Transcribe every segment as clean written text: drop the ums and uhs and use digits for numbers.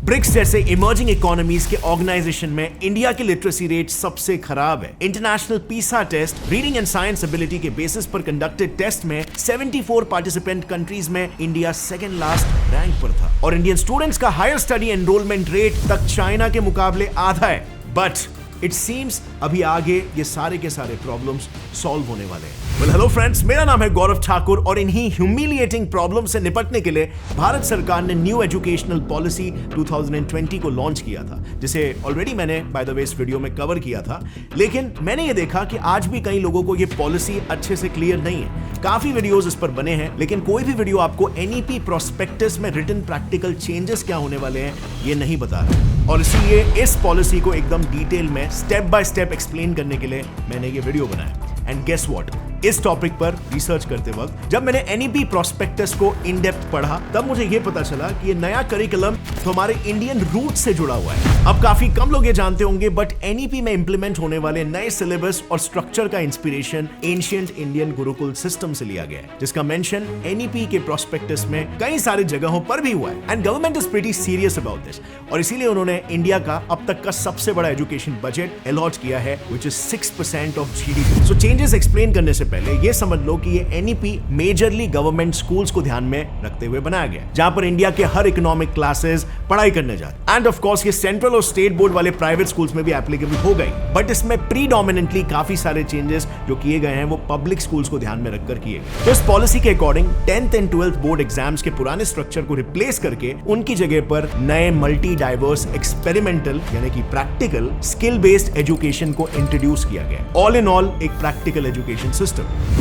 BRICS जैसे emerging economies के organization में इंडिया की लिटरेसी रेट सबसे खराब है। International PISA test reading and science ability के बेसिस पर कंडक्टेड टेस्ट में 74 पार्टिसिपेंट कंट्रीज में इंडिया सेकंड लास्ट रैंक पर था और इंडियन स्टूडेंट्स का हायर स्टडी एनरोलमेंट रेट तक चाइना के मुकाबले आधा है। बट इट सीम्स अभी आगे ये सारे के सारे प्रॉब्लम्स सॉल्व होने वाले हैं। वेल हेलो फ्रेंड्स, मेरा नाम है गौरव ठाकुर और इन्हीं ह्यूमिलिएटिंग प्रॉब्लम से निपटने के लिए भारत सरकार ने न्यू एजुकेशनल पॉलिसी 2020 को लॉन्च किया था, जिसे ऑलरेडी मैंने बाय द वे इस वीडियो में कवर किया था। लेकिन मैंने ये देखा कि आज भी कई लोगों को ये पॉलिसी अच्छे से क्लियर नहीं है। काफी वीडियोस इस पर बने हैं, लेकिन कोई भी वीडियो आपको एनईपी प्रोस्पेक्टस में रिटन प्रैक्टिकल चेंजेस क्या होने वाले हैं ये नहीं बता रहा। और इसीलिए इस पॉलिसी को एकदम डिटेल में स्टेप बाय स्टेप एक्सप्लेन करने के लिए मैंने ये वीडियो बनाया। एंड गेस व्हाट, इस टॉपिक पर रिसर्च करते वक्त जब मैंने एनईपी प्रोस्पेक्टस को इन डेप्थ पढ़ा तब मुझे यह पता चला कि ये नया करिकुलम तो हमारे इंडियन रूट से जुड़ा हुआ है। अब काफी कम लोग ये जानते होंगे, बट एनईपी में इंप्लीमेंट होने वाले नए सिलेबस और स्ट्रक्चर का inspiration ancient Indian Gurukul system से लिया गया है, जिसका मेंशन एनईपी के प्रोस्पेक्टस में कई सारे जगहों पर भी हुआ है। And government is pretty serious about this और इसीलिए उन्होंने इंडिया का अब तक का सबसे बड़ा एजुकेशन बजट अलॉट किया है, which is 6% of GDP. So changes explain करने से पहले ये समझ लो कि ये एनईपी मेजरली गवर्नमेंट स्कूल्स को ध्यान में रखते हुए बनाया गया, जहां पर इंडिया के हर इकोनॉमिक क्लासेस पढ़ाई करने जाते। एंड ऑफ कोर्स ये सेंट्रल और स्टेट बोर्ड वाले प्राइवेट स्कूल्स में भी एप्लीकेबल हो गई, बट इसमें प्रीडोमिनेंटली काफी सारे चेंजेस जो किए गए हैं वो पब्लिक स्कूल्स को ध्यान में रखकर किए गए। तो इस पॉलिसी के according 10th and 12th board exams के पुराने स्ट्रक्चर को रिप्लेस करके उनकी जगह पर नए मल्टी डाइवर्स एक्सपेरिमेंटल यानी कि प्रैक्टिकल स्किल बेस्ड एजुकेशन को इंट्रोड्यूस किया गया। ऑल इन ऑल एक प्रैक्टिकल एजुकेशन सिस्टम।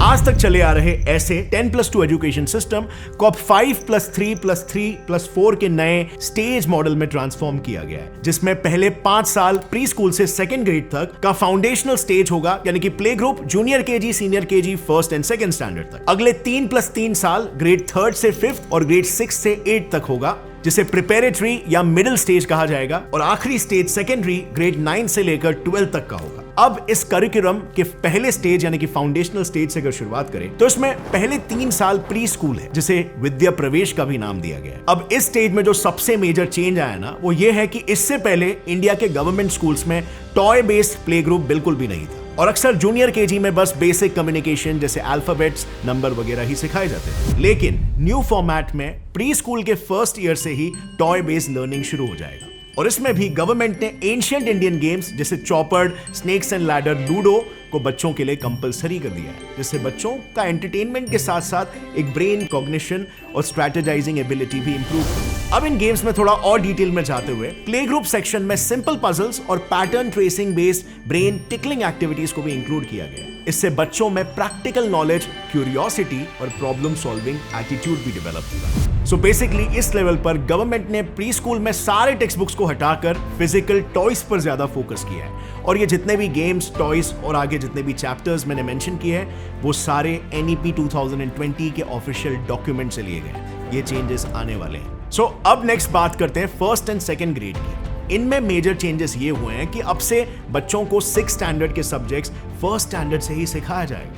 आज तक चले आ रहे ऐसे 10+2 एजुकेशन सिस्टम को अब 5+3+3+4 के नए स्टेज मॉडल में ट्रांसफॉर्म किया गया है, जिसमें पहले 5 साल प्री स्कूल से सेकेंड ग्रेड तक का फाउंडेशनल स्टेज होगा, यानी कि play group, junior KG, senior KG, first and second standard तक। अगले 3+3 साल ग्रेड 3rd से 5th और ग्रेड 6 से 8 तक होगा, जिसे प्रिपेरेटरी या मिडिल स्टेज कहा जाएगा, और आखिरी स्टेज सेकेंडरी ग्रेड 9 से लेकर 12 तक का होगा। अब इस करिकुलम के पहले स्टेज यानी कि फाउंडेशनल स्टेज से अगर शुरुआत करें तो इसमें पहले 3 साल प्री स्कूल है, जिसे विद्या प्रवेश का भी नाम दिया गया है। अब इस स्टेज में जो सबसे मेजर चेंज आया ना, वो ये है कि इससे पहले इंडिया के गवर्नमेंट स्कूल्स में टॉय बेस्ड प्ले ग्रुप बिल्कुल भी नहीं था और अक्सर जूनियर केजी में बस बेसिक कम्युनिकेशन जैसे अल्फाबेट्स, नंबर वगैरह ही सिखाए जाते थे। लेकिन न्यू फॉर्मेट में प्री स्कूल के फर्स्ट ईयर से ही टॉय बेस्ड लर्निंग शुरू हो जाएगा और इसमें भी गवर्नमेंट ने एंशिएंट इंडियन गेम्स जैसे चॉपर्ड, स्नेक्स एंड लैडर, लूडो को बच्चों के लिए कंपलसरी कर दिया है, जिससे बच्चों का एंटरटेनमेंट के साथ साथ एक ब्रेन कॉग्निशन और स्ट्रेटेजाइजिंग एबिलिटी भी इंप्रूव हो। अब इन गेम्स में थोड़ा और डिटेल में जाते हुए प्ले ग्रुप सेक्शन में सिंपल पजल्स और pattern tracing based brain tickling activities को भी इंक्लूड किया गया। इससे बच्चों में प्रैक्टिकल नॉलेज, क्यूरियोसिटी और प्रॉब्लम सॉल्विंग एटीट्यूड भी डेवलप होगा। सो बेसिकली इस लेवल पर गवर्नमेंट ने प्री स्कूल में सारे टेक्स्ट बुक्स को हटाकर फिजिकल टॉयज पर ज्यादा फोकस किया है और ये जितने भी गेम्स, टॉयज और आगे जितने भी चैप्टर्स मैंने मेंशन किए हैं वो सारे एनईपी 2020 के ऑफिशियल डॉक्यूमेंट से लिए गए। ये चेंजेस आने वाले हैं। सो अब नेक्स्ट बात करते हैं फर्स्ट एंड सेकेंड ग्रेड की। इनमें मेजर चेंजेस ये हुए हैं कि अब से बच्चों को 6th स्टैंडर्ड के सब्जेक्ट्स फर्स्ट स्टैंडर्ड से ही सिखाया जाएगा।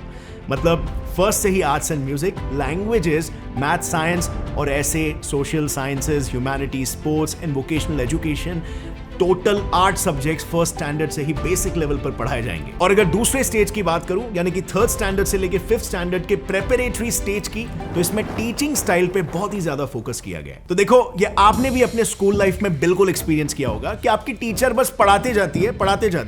मतलब फर्स्ट से ही arts and music, languages, math, science और ऐसे social sciences, humanity, sports and vocational education, total 8 subjects first standard से ही बेसिक लेवल पर पढ़ाए जाएंगे। और अगर दूसरे स्टेज की बात करूं यानी कि 3rd स्टैंडर्ड से लेकर 5th स्टैंडर्ड के प्रेपरेटरी स्टेज की, तो इसमें टीचिंग स्टाइल पे बहुत ही ज्यादा फोकस किया गया है। तो देखो, ये आपने भी अपने स्कूल लाइफ में बिल्कुल एक्सपीरियंस किया होगा कि आपकी टीचर बस पढ़ाते जाती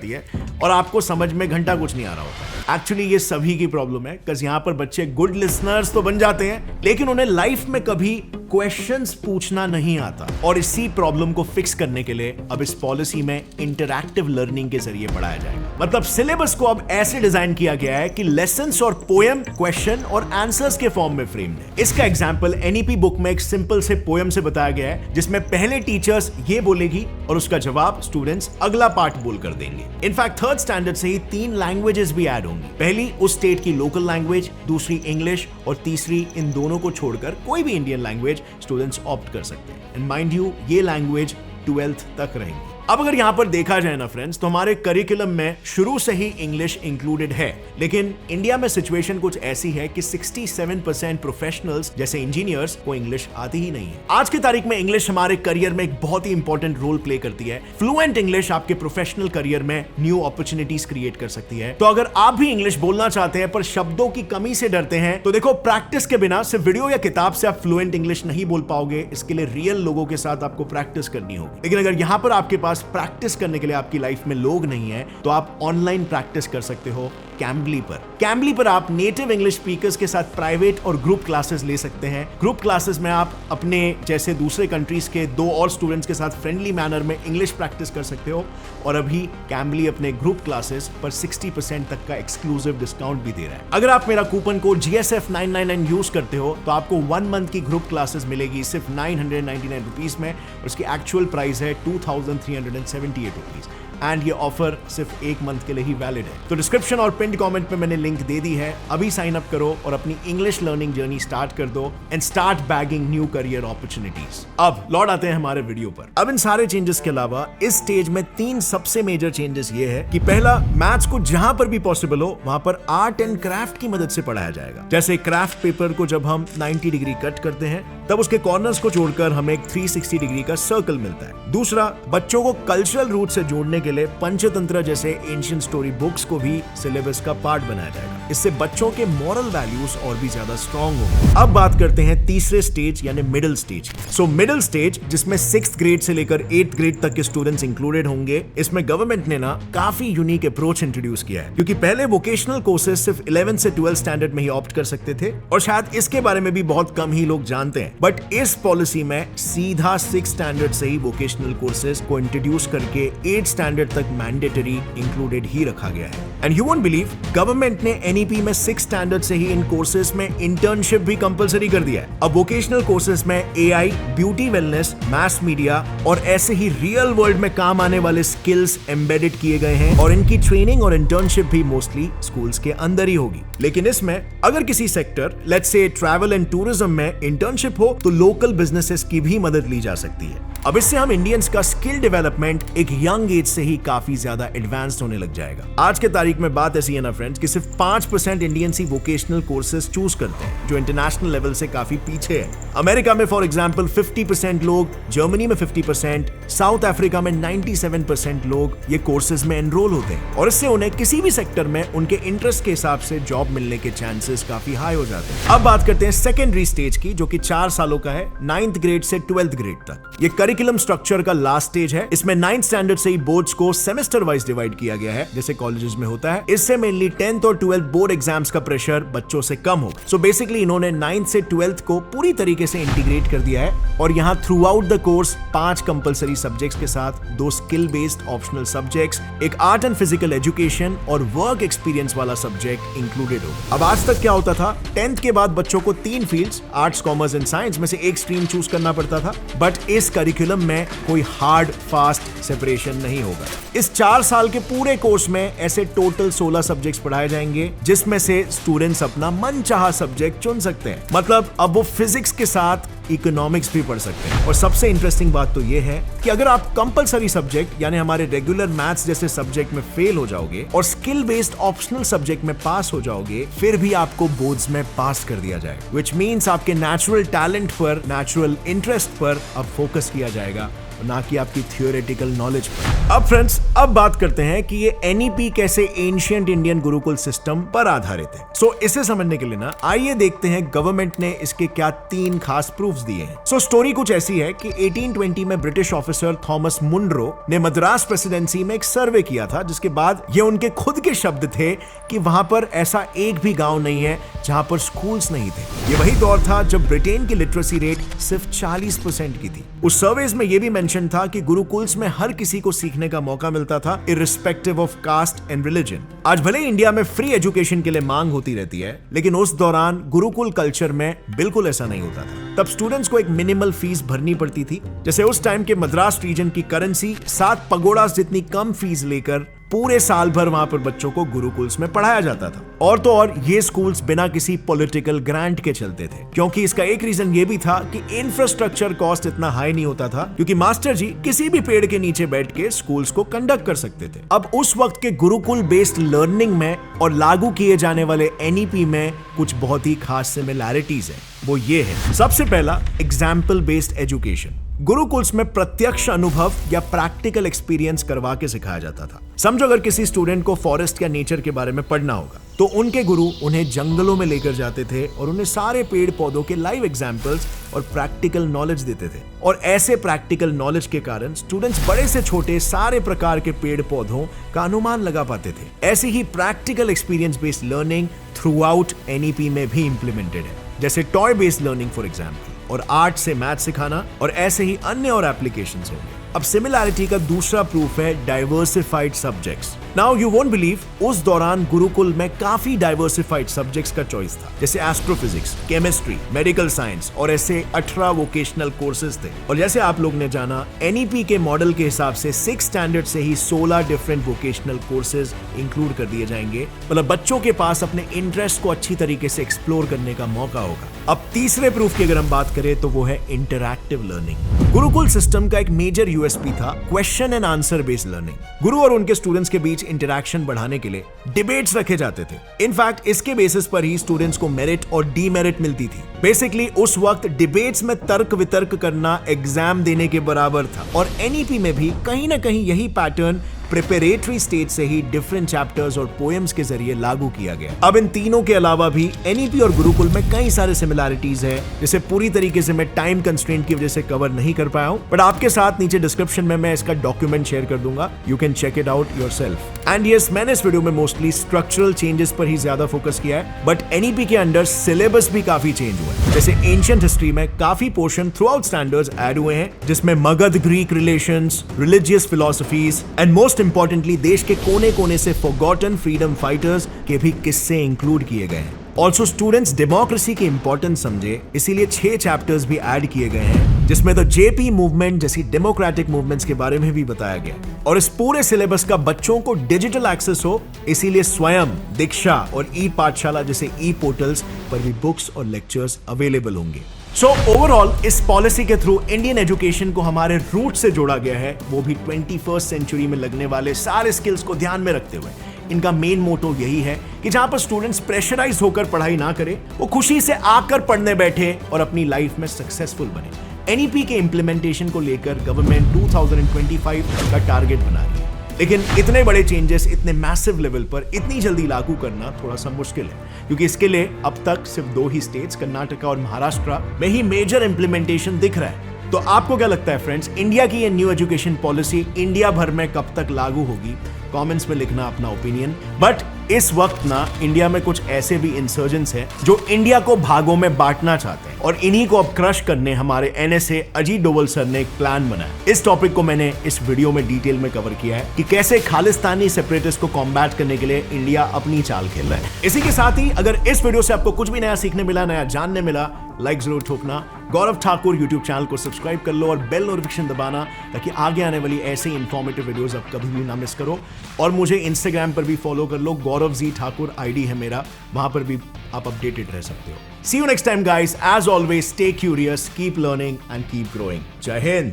है और आपको समझ में घंटा कुछ नहीं आ रहा होता। एक्चुअली ये सभी की प्रॉब्लम है, बिकॉज़ यहाँ पर बच्चे गुड लिसनर्स तो बन जाते हैं लेकिन उन्हें लाइफ में कभी क्वेश्चंस पूछना नहीं आता। और इसी प्रॉब्लम को फिक्स करने के लिए अब इस पॉलिसी में इंटरैक्टिव लर्निंग के जरिए पढ़ाया जाएगा। मतलब सिलेबस को अब ऐसे डिजाइन किया गया है कि लेसन्स और पोएम क्वेश्चन और आंसर्स के फॉर्म में फ्रेम्ड है। इसका एग्जांपल एनईपी बुक में एक सिंपल से पोएम से बताया गया है, जिसमें पहले टीचर्स ये बोलेगी और उसका जवाब स्टूडेंट्स अगला पार्ट बोलकर देंगे। इनफैक्ट 3rd स्टैंडर्ड से ही 3 लैंग्वेजेस भी ऐड होंगी। पहली उस स्टेट की लोकल लैंग्वेज, दूसरी इंग्लिश और तीसरी इन दोनों को छोड़कर कोई भी इंडियन लैंग्वेज स्टूडेंट्स ऑप्ट कर सकते हैं। एंड माइंड यू, ये लैंग्वेज 12th तक रहेंगी। अब अगर यहाँ पर देखा जाए ना फ्रेंड्स, तो हमारे करिकुलम में शुरू से ही इंग्लिश इंक्लूडेड है, लेकिन इंडिया में सिचुएशन कुछ ऐसी है कि 67% प्रोफेशनल्स जैसे इंजीनियर्स को इंग्लिश आती ही नहीं है। आज की तारीख में इंग्लिश हमारे करियर में एक बहुत ही इंपॉर्टेंट रोल प्ले करती है। फ्लुएंट इंग्लिश आपके प्रोफेशनल करियर में न्यू अपॉर्चुनिटीज क्रिएट कर सकती है। तो अगर आप भी इंग्लिश बोलना चाहते हैं पर शब्दों की कमी से डरते हैं, तो देखो, प्रैक्टिस के बिना सिर्फ वीडियो या किताब से आप फ्लुएंट इंग्लिश नहीं बोल पाओगे। इसके लिए रियल लोगों के साथ आपको प्रैक्टिस करनी होगी। लेकिन अगर यहां पर आपके पास प्रैक्टिस करने के लिए आपकी लाइफ में लोग नहीं है, तो आप ऑनलाइन प्रैक्टिस कर सकते हो कैम्बली पर। कैम्बली पर आप नेटिव इंग्लिश स्पीकर्स के साथ प्राइवेट और ग्रुप क्लासेस ले सकते हैं। ग्रुप क्लासेस में आप अपने जैसे दूसरे कंट्रीज के 2 और स्टूडेंट्स के साथ फ्रेंडली मैनर में इंग्लिश प्रैक्टिस कर सकते हो। और अभी कैम्बली अपने ग्रुप क्लासेस पर 60% तक का एक्सक्लूसिव डिस्काउंट भी दे रहा है। अगर आप मेरा कूपन कोड GSF999 यूज करते हो तो आपको 1 मंथ की ग्रुप क्लासेस मिलेगी सिर्फ 999 रुपीज में, और उसकी एक्चुअल प्राइस है 2378 रुपीज। एंड ये ऑफर सिर्फ 1 मंथ के लिए ही वैलिड है। तो डिस्क्रिप्शन और पिन कमेंट में मैंने लिंक दे दी है, अभी साइन अप करो और अपनी इंग्लिश लर्निंग जर्नी स्टार्ट कर दो and start bagging new career opportunities. अब लौट आते हैं हमारे वीडियो पर। अब इन सारे चेंजेस के अलावा इस स्टेज में 3 सबसे मेजर चेंजेस ये है कि पहला, मैथ्स को जहां पर भी पॉसिबल हो वहां पर आर्ट एंड क्राफ्ट की मदद से पढ़ाया जाएगा। जैसे क्राफ्ट पेपर को जब हम 90 डिग्री कट करते हैं, तब उसके कॉर्नर्स को जोड़कर हमें एक 360 डिग्री का सर्कल मिलता है। दूसरा, बच्चों को कल्चरल रूट से जोड़ने के लिए पंचतंत्र जैसे एंशिएंट स्टोरी बुक्स को भी सिलेबस का पार्ट बनाया जाएगा। इससे बच्चों के मॉरल वैल्यूज और भी ज्यादा स्ट्रॉन्ग होंगे। अब बात करते हैं तीसरे स्टेज यानी middle stage. So middle stage, जिसमें 6th ग्रेड से लेकर 8th ग्रेड तक के स्टूडेंट्स इंक्लूडेड होंगे। इसमें गवर्नमेंट ने ना काफी यूनिक अप्रोच इंट्रोड्यूस किया है, क्योंकि पहले वोकेशनल कोर्सेज सिर्फ 11 से 12 स्टैंडर्ड में ही ऑप्ट कर सकते थे, और शायद इसके बारे में भी बहुत कम ही लोग जानते हैं। बट इस पॉलिसी में सीधा 6 स्टैंडर्ड से ही वोकेशनल कोर्सेज को इंट्रोड्यूस करके 8 स्टैंडर्ड तक मैंडेटरी इंक्लूडेड ही रखा गया है। And you won't believe, government ने एनईपी में 6 स्टैंडर्ड से ही इन कोर्सेज में इंटर्नशिप भी कंपलसरी कर दिया है। अब वोकेशनल कोर्सेज में AI, beauty wellness, mass media और ऐसे ही रियल वर्ल्ड में काम आने वाले स्किल्स एम्बेडेड किए गए हैं, और इनकी ट्रेनिंग और इंटर्नशिप भी मोस्टली स्कूल्स के अंदर ही होगी। लेकिन इसमें अगर किसी sector, let's say travel and tourism में इंटर्नशिप हो, तो लोकल बिजनेसेस की भी मदद ली जा सकती है। अब इससे हम इंडियंस का स्किल डेवलपमेंट एक यंग एज से ही काफी ज्यादा एडवांस्ड होने लग जाएगा। आज के तारीख में बात ऐसी है ना फ्रेंड्स, कि सिर्फ 5% इंडियंस ही वोकेशनल कोर्सेज चूज करते हैं, जो इंटरनेशनल लेवल से काफी पीछे है। अमेरिका में फॉर एग्जांपल 50% लोग, जर्मनी में 50%, साउथ अफ्रीका में 97% लोग ये कोर्सेज में एनरोल होते हैं, और इससे उन्हें किसी भी सेक्टर में उनके इंटरेस्ट के हिसाब से जॉब मिलने के चांसेस काफी हाई हो जाते हैं। अब बात करते हैं सेकेंडरी स्टेज की, जो कि 4 सालों का है, 9th ग्रेड से 12th ग्रेड तक। ये करिकुलम स्ट्रक्चर का लास्ट स्टेज है। इसमें 9th स्टैंडर्ड से ही बोर्ड्स को सेमेस्टर वाइज डिवाइड किया गया है, जैसे कॉलेजेस में होता है। इससे मेनली 10th और 12th बोर्ड एग्जाम्स का प्रेशर बच्चों से कम होगा। सो बेसिकली इन्होंने 9th से 12th को पूरी तरीके से इंटीग्रेट कर दिया है, और यहाँ through out the course 5 compulsory subjects के साथ 2 स्किल बेस्ड ऑप्शनल सब्जेक्ट्स, एक आर्ट एंड फिजिकल एजुकेशन और वर्क एक्सपीरियंस वाला सब्जेक्ट इंक्लूडेड होगा। अब आज तक क्या होता था, 10th के बाद बच्चों को 3 fields, arts, commerce and science में से एक स्ट्रीम चूज करना पड़ता था, बट इस करिकुलम में कोई हार्ड फास्ट सेपरेशन नहीं होगा। इस 4 साल के पूरे कोर्स में ऐसे टोटल 16 सब्जेक्ट्स पढ़ाए जाएंगे, जिसमें से स्टूडेंट्स अपना मनचाहा सब्जेक्ट चुन सकते हैं। मतलब अब वो फिजिक्स के साथ इकोनॉमिक्स भी पढ़ सकते हैं। और सबसे इंटरेस्टिंग बात तो ये है कि अगर आप कंपलसरी सब्जेक्ट यानी हमारे रेगुलर मैथ्स जैसे सब्जेक्ट में फेल हो जाओगे और स्किल बेस्ड ऑप्शनल सब्जेक्ट में पास हो जाओगे, फिर भी आपको बोर्ड्स में पास कर दिया जाएगा, व्हिच मींस आपके नेचुरल टैलेंट पर, नेचुरल इंटरेस्ट पर अब फोकस किया जाएगा, ना कि आपकी थियोरेटिकल नॉलेज पर। अब फ्रेंड्स, अब बात करते हैं कि ये एनईपी कैसे एंशिएंट इंडियन गुरुकुल सिस्टम पर आधारित है। सो इसे समझने के लिए ना आइए देखते हैं गवर्नमेंट ने इसके क्या 3 खास प्रूफ्स दिए हैं। सो स्टोरी कुछ ऐसी है कि 1820 में ब्रिटिश ऑफिसर थॉमस मुनरो ने मद्रास प्रेसिडेंसी में एक सर्वे किया था, जिसके बाद ये उनके खुद के शब्द थे कि वहां पर ऐसा एक भी गांव नहीं है जहां पर स्कूल्स नहीं थे। ये वही दौर था जब ब्रिटेन की लिटरेसी रेट सिर्फ 40% की थी। उस सर्वेज में यह भी मेंशन था कि गुरुकुल्स में हर किसी को सीखने का मौका मिलता था, irrespective of caste and religion. आज भले इंडिया में फ्री एजुकेशन के लिए मांग होती रहती है, लेकिन उस दौरान गुरुकुल कल्चर में बिल्कुल ऐसा नहीं होता था। तब स्टूडेंट्स को एक मिनिमल फीस भरनी पड़ती थी। जैसे उस टाइम के मद्रास रीजन की करेंसी 7 पगोडास जितनी कम फीस लेकर पूरे साल भर वहां पर बच्चों को गुरुकुल्स में पढ़ाया जाता था। और तो और ये स्कूल्स बिना किसी पॉलिटिकल ग्रांट के चलते थे, क्योंकि इसका एक रीजन ये भी था कि इंफ्रास्ट्रक्चर कॉस्ट इतना हाई नहीं होता था, क्योंकि मास्टर जी किसी भी पेड़ के नीचे बैठ के स्कूल्स को कंडक्ट कर सकते थे। अब उस वक्त के गुरुकुल बेस्ड लर्निंग में और लागू किए जाने वाले एनईपी में कुछ बहुत ही खास सिमिलैरिटीज है। वो ये है, सबसे पहला एग्जाम्पल बेस्ड एजुकेशन। गुरुकुल्स में प्रत्यक्ष अनुभव या प्रैक्टिकल एक्सपीरियंस करवा के सिखाया जाता था। समझो अगर किसी स्टूडेंट को फॉरेस्ट या नेचर के बारे में पढ़ना होगा तो उनके गुरु उन्हें जंगलों में लेकर जाते थे और उन्हें सारे पेड़ पौधों के लाइव एग्जाम्पल्स और प्रैक्टिकल नॉलेज देते थे। और ऐसे प्रैक्टिकल नॉलेज के कारण स्टूडेंट्स बड़े से छोटे सारे प्रकार के पेड़ पौधों का अनुमान लगा पाते थे। ऐसी ही practical experience based learning throughout NEP में भी इंप्लीमेंटेड है, जैसे toy based learning for example, और आर्ट से मैथ सिखाना, और ऐसे ही अन्य और एप्लीकेशंस होंगे। अब सिमिलैरिटी का दूसरा प्रूफ है diversified subjects. Now you won't believe, उस दौरान गुरुकुल में काफी डाइवर्सिफाइड सब्जेक्ट्स का चॉइस था, जैसे एस्ट्रोफिजिक्स, केमिस्ट्री, मेडिकल साइंस और ऐसे 18 वोकेशनल कोर्सेज थे। और जैसे आप लोग ने जाना, एनईपी के मॉडल के हिसाब से 6 स्टैंडर्ड से ही 16 डिफरेंट वोकेशनल कोर्सेज इंक्लूड कर दिए जाएंगे। मतलब बच्चों के पास अपने इंटरेस्ट को अच्छी तरीके से एक्सप्लोर करने का मौका होगा। अब तीसरे प्रूफ की अगर हम बात करें तो वो है इंटरैक्टिव लर्निंग। गुरुकुल सिस्टम का एक मेजर यूएसपी था question and answer based learning. गुरु और उनके स्टूडेंट्स के बीच इंटरैक्शन बढ़ाने के लिए डिबेट्स रखे जाते थे। इनफैक्ट इसके बेसिस पर ही स्टूडेंट्स को मेरिट और डीमेरिट मिलती थी। बेसिकली उस वक्त डिबेट्स में तर्क वितर्क करना एग्जाम देने के बराबर था। और एनईपी में भी कहीं ना कहीं यही पैटर्न प्रिपरेटरी स्टेज से ही डिफरेंट चैप्टर्स और पोएम्स के जरिए लागू किया गया। अब इन तीनों के अलावा भी एनईपी और गुरुकुल में कई सारे सिमिलैरिटीज है, जिसे पूरी तरीके से मैं टाइम कंस्ट्रेंट की वजह से कवर नहीं कर पाया हूं, बट आपके साथ नीचे डिस्क्रिप्शन में मैं इसका डॉक्यूमेंट शेयर कर दूंगा। You can check it out yourself. And yes, मैंने इस वीडियो में मोस्टली स्ट्रक्चरल चेंजेस पर ही ज्यादा फोकस किया है, बट एनईपी के अंडर सिलेबस भी काफी चेंज हुआ है। जैसे एंशिएंट हिस्ट्री में काफी portion through out standards add हुए हैं, जिसमें Magadh Greek relations, religious philosophies and most importantly देश के कोने कोने से फॉरगॉटन फ्रीडम फाइटर्स के भी किस्से इंक्लूड किए गए हैं। ऑल्सो स्टूडेंट्स डेमोक्रेसी की इंपॉर्टेंस समझे, इसीलिए 6 चैप्टर्स भी ऐड किए गए हैं, जिसमें तो जेपी मूवमेंट जैसी डेमोक्रेटिक मूवमेंट्स के बारे में भी बताया गया। और इस पूरे सिलेबस का बच्चों को डिजिटल एक्सेस हो, इसीलिए स्वयं, दीक्षा और ई पाठशाला जैसे ई पोर्टल्स पर भी बुक्स और लेक्चर्स अवेलेबल होंगे। सो ओवरऑल इस पॉलिसी के थ्रू इंडियन एजुकेशन को हमारे रूट से जोड़ा गया है, वो भी 21st सेंचुरी में लगने वाले सारे स्किल्स को ध्यान में रखते हुए। इनका मेन मोटो यही है कि जहां पर स्टूडेंट्स प्रेशराइज होकर पढ़ाई ना करें, वो खुशी से आकर पढ़ने बैठे और अपनी लाइफ में सक्सेसफुल बने। एनईपी के इंप्लीमेंटेशन को लेकर गवर्नमेंट 2025 का टारगेट बना रही है, लेकिन इतने बड़े चेंजेस इतने मैसिव लेवल पर इतनी जल्दी लागू करना थोड़ा सा मुश्किल है, क्योंकि इसके लिए अब तक सिर्फ 2 ही स्टेट्स, कर्नाटक और महाराष्ट्र में ही मेजर इंप्लीमेंटेशन दिख रहा है। तो आपको क्या लगता है फ्रेंड्स, इंडिया की ये न्यू एजुकेशन पॉलिसी इंडिया भर में कब तक लागू होगी? कमेंट्स में लिखना अपना ओपिनियन। बट इस वक्त ना इंडिया में कुछ ऐसे भी इंसर्जेंट्स हैं जो इंडिया को भागों में बांटना चाहते हैं, और इन्हीं को अब क्रश करने हमारे एनएसए अजीत डोवल सर ने एक प्लान बनाया। इस टॉपिक को मैंने इस वीडियो में डिटेल में कवर किया है कि कैसे खालिस्तानी सेपरेटिस्ट को कॉम्बैट करने के लिए इंडिया अपनी चाल खेल रहा है। इसी के साथ ही अगर इस वीडियो से आपको कुछ भी नया सीखने मिला, नया जानने मिला, लाइक जरूर ठोकना। गौरव ठाकुर यूट्यूब चैनल को सब्सक्राइब कर लो और बेल नोटिफिकेशन दबाना, ताकि आगे आने वाली ऐसे इंफॉर्मेटिव वीडियोस आप कभी भी ना मिस करो। और मुझे इंस्टाग्राम पर भी फॉलो कर लो, गौरव जी ठाकुर आईडी है मेरा, वहां पर भी आप अपडेटेड रह सकते हो। See you next time guys, as always stay curious, keep learning and keep growing. जय हिंद।